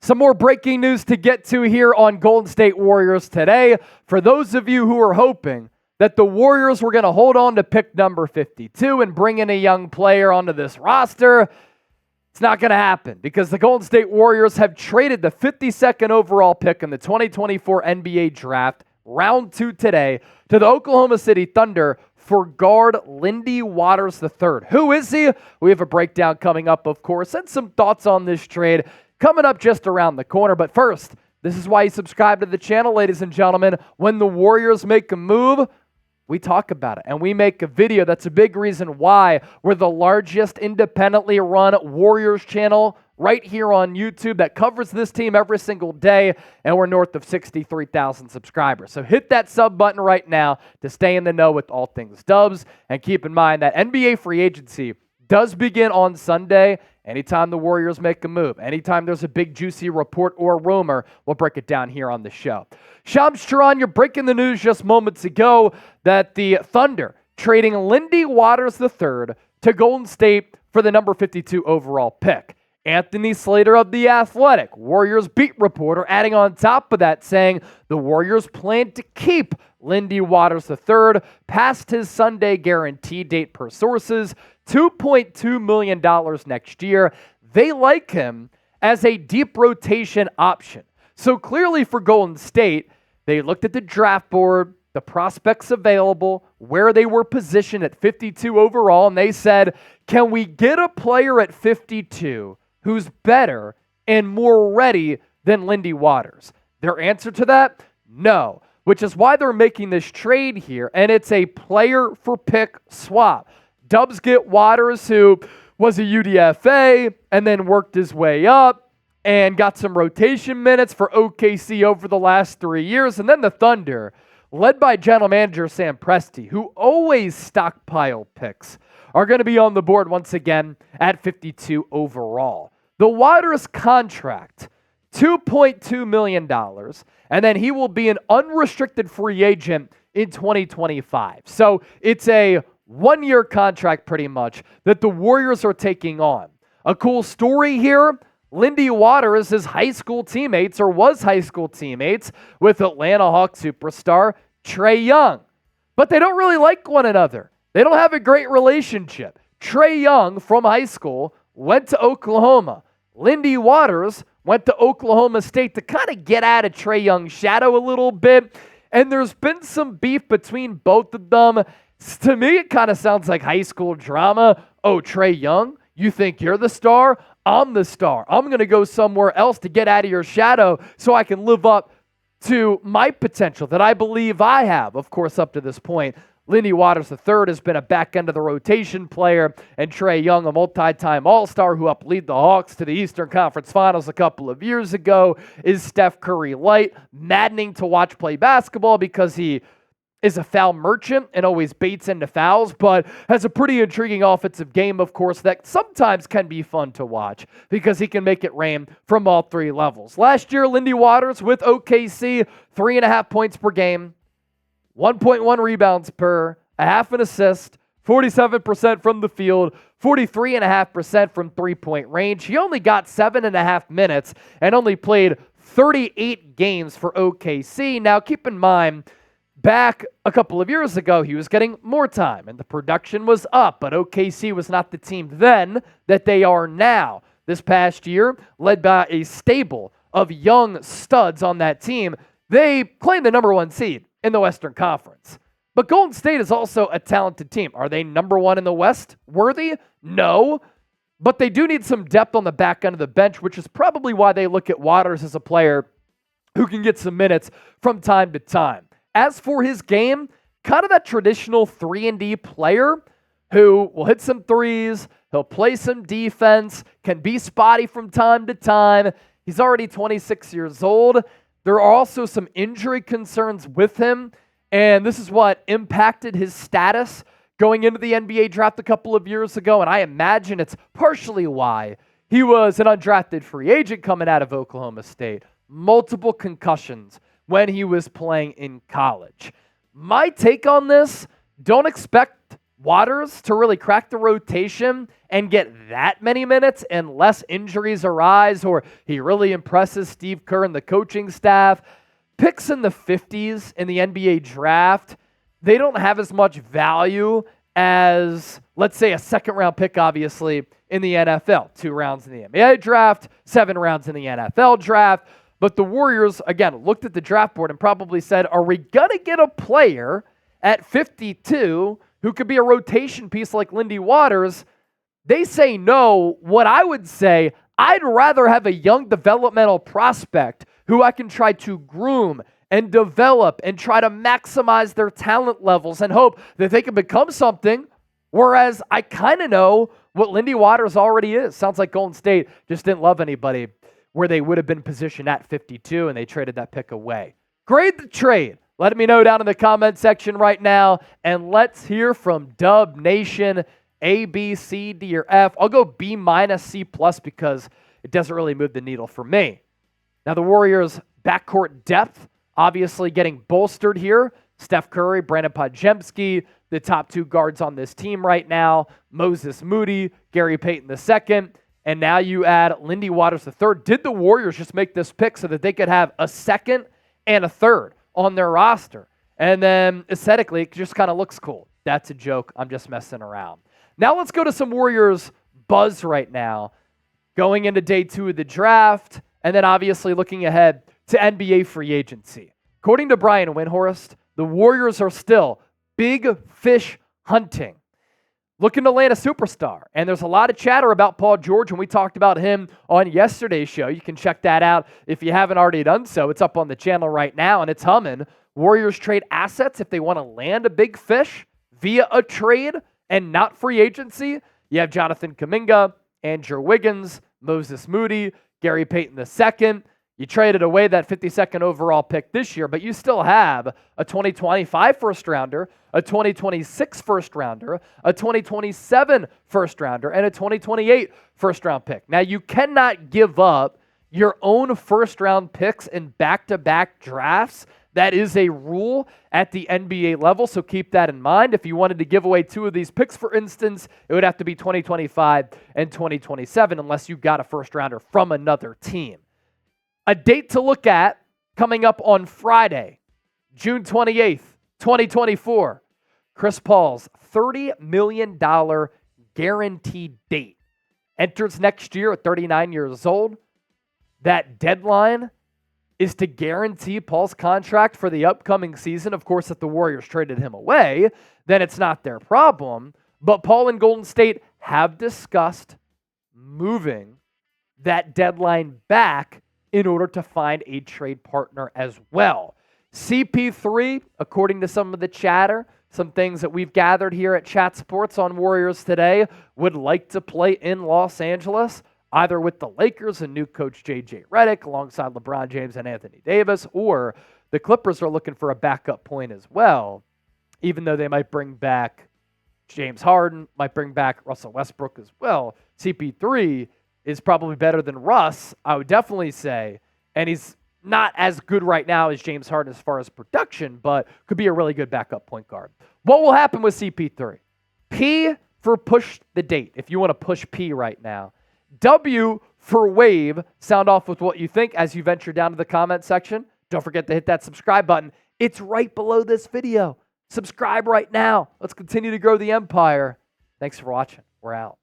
Some more breaking news to get to here on Golden State Warriors today. For those of you who are hoping that the Warriors were going to hold on to pick number 52 and bring in a young player onto this roster, it's not going to happen because the Golden State Warriors have traded the 52nd overall pick in the 2024 NBA Draft, round 2 today, to the Oklahoma City Thunder for guard Lindy Waters III. Who is he? We have a breakdown coming up, of course, and some thoughts on this trade coming up just around the corner. But first, this is why you subscribe to the channel, ladies and gentlemen. When the Warriors make a move, we talk about it, and we make a video. That's a big reason why we're the largest independently run Warriors channel right here on YouTube that covers this team every single day, and we're north of 63,000 subscribers. So hit that sub button right now to stay in the know with all things Dubs, and keep in mind that NBA free agency does begin on Sunday. Anytime the Warriors make a move, anytime there's a big juicy report or rumor, we'll break it down here on the show. Shams Charania breaking the news just moments ago that the Thunder trading Lindy Waters III to Golden State for the number 52 overall pick. Anthony Slater of The Athletic, Warriors beat reporter, adding on top of that saying the Warriors plan to keep Lindy Waters III past his Sunday guarantee date per sources, $2.2 million next year. They like him as a deep rotation option. So clearly for Golden State, they looked at the draft board, the prospects available, where they were positioned at 52 overall, and they said, can we get a player at 52 who's better and more ready than Lindy Waters? Their answer to that, no, which is why they're making this trade here, and it's a player for pick swap. Dubs get Waters, who was a UDFA and then worked his way up and got some rotation minutes for OKC over the last 3 years. And then the Thunder, led by general manager Sam Presti, who always stockpile picks, are going to be on the board once again at 52 overall. The Waters contract, $2.2 million, and then he will be an unrestricted free agent in 2025. So it's a one-year contract pretty much that the Warriors are taking on. A cool story here, Lindy Waters is high school teammates or was high school teammates with Atlanta Hawks superstar Trae Young. But they don't really like one another. They don't have a great relationship. Trae Young from high school went to Oklahoma. Lindy Waters went to Oklahoma State to kind of get out of Trae Young's shadow a little bit. And there's been some beef between both of them. To me, it kind of sounds like high school drama. Oh, Trae Young, you think you're the star? I'm the star. I'm going to go somewhere else to get out of your shadow so I can live up to my potential that I believe I have. Of course, up to this point, Lindy Waters III has been a back end of the rotation player, and Trae Young, a multi-time All-Star who helped lead the Hawks to the Eastern Conference Finals a couple of years ago, is Steph Curry light. Maddening to watch play basketball because he is a foul merchant and always baits into fouls, but has a pretty intriguing offensive game, of course, that sometimes can be fun to watch because he can make it rain from all three levels. Last year, Lindy Waters with OKC, 3.5 points per game, 1.1 rebounds per, a half an assist, 47% from the field, 43.5% from three-point range. He only got 7.5 minutes and only played 38 games for OKC. Now, keep in mind, back a couple of years ago, he was getting more time and the production was up, but OKC was not the team then that they are now. This past year, led by a stable of young studs on that team, they claimed the number 1 seed in the Western Conference. But Golden State is also a talented team. Are they number 1 in the West worthy? No. But they do need some depth on the back end of the bench, which is probably why they look at Waters as a player who can get some minutes from time to time. As for his game, kind of that traditional 3-and-D player who will hit some threes, he'll play some defense, can be spotty from time to time. He's already 26 years old. There are also some injury concerns with him, and this is what impacted his status going into the NBA draft a couple of years ago, and I imagine it's partially why he was an undrafted free agent coming out of Oklahoma State. Multiple concussions when he was playing in college. My take on this, don't expect Waters to really crack the rotation and get that many minutes unless injuries arise or he really impresses Steve Kerr and the coaching staff. Picks in the 50s in the NBA draft, they don't have as much value as, let's say, a second-round pick, obviously, in the NFL. 2 rounds in the NBA draft, 7 rounds in the NFL draft. But the Warriors, again, looked at the draft board and probably said, are we going to get a player at 52 who could be a rotation piece like Lindy Waters? They say no. What I would say, I'd rather have a young developmental prospect who I can try to groom and develop and try to maximize their talent levels and hope that they can become something, whereas I kind of know what Lindy Waters already is. Sounds like Golden State just didn't love anybody where they would have been positioned at 52 and they traded that pick away. Grade the trade. Let me know down in the comment section right now, and let's hear from Dub Nation. A, B, C, D, or F. I'll go B minus, C plus because it doesn't really move the needle for me. Now the Warriors' backcourt depth obviously getting bolstered here. Steph Curry, Brandon Podziemski, the top 2 guards on this team right now. Moses Moody, Gary Payton II, and now you add Lindy Waters III. Did the Warriors just make this pick so that they could have a second and a third on their roster? And then aesthetically, it just kind of looks cool. That's a joke. I'm just messing around. Now let's go to some Warriors buzz right now. Going into day 2 of the draft, and then obviously looking ahead to NBA free agency. According to Brian Windhorst, the Warriors are still big fish hunting, looking to land a superstar. And there's a lot of chatter about Paul George, and we talked about him on yesterday's show. You can check that out if you haven't already done so. It's up on the channel right now, and it's humming. Warriors trade assets if they want to land a big fish via a trade and not free agency. You have Jonathan Kuminga, Andrew Wiggins, Moses Moody, Gary Payton II. You traded away that 52nd overall pick this year, but you still have a 2025 first rounder, a 2026 first rounder, a 2027 first rounder, and a 2028 first round pick. Now, you cannot give up your own first round picks in back-to-back drafts. That is a rule at the NBA level, so keep that in mind. If you wanted to give away 2 of these picks, for instance, it would have to be 2025 and 2027 unless you got a first rounder from another team. A date to look at coming up on Friday, June 28th, 2024. Chris Paul's $30 million guaranteed date. Enters next year at 39 years old. That deadline is to guarantee Paul's contract for the upcoming season. Of course, if the Warriors traded him away, then it's not their problem. But Paul and Golden State have discussed moving that deadline back in order to find a trade partner as well. CP3, according to some of the chatter, some things that we've gathered here at Chat Sports on Warriors Today, would like to play in Los Angeles, either with the Lakers and new coach J.J. Redick alongside LeBron James and Anthony Davis, or the Clippers are looking for a backup point as well, even though they might bring back James Harden, might bring back Russell Westbrook as well. CP3 is probably better than Russ, I would definitely say, and he's not as good right now as James Harden as far as production, but could be a really good backup point guard. What will happen with CP3? P for push the date, if you want to push P right now. W for wave. Sound off with what you think as you venture down to the comment section. Don't forget to hit that subscribe button. It's right below this video. Subscribe right now. Let's continue to grow the empire. Thanks for watching. We're out.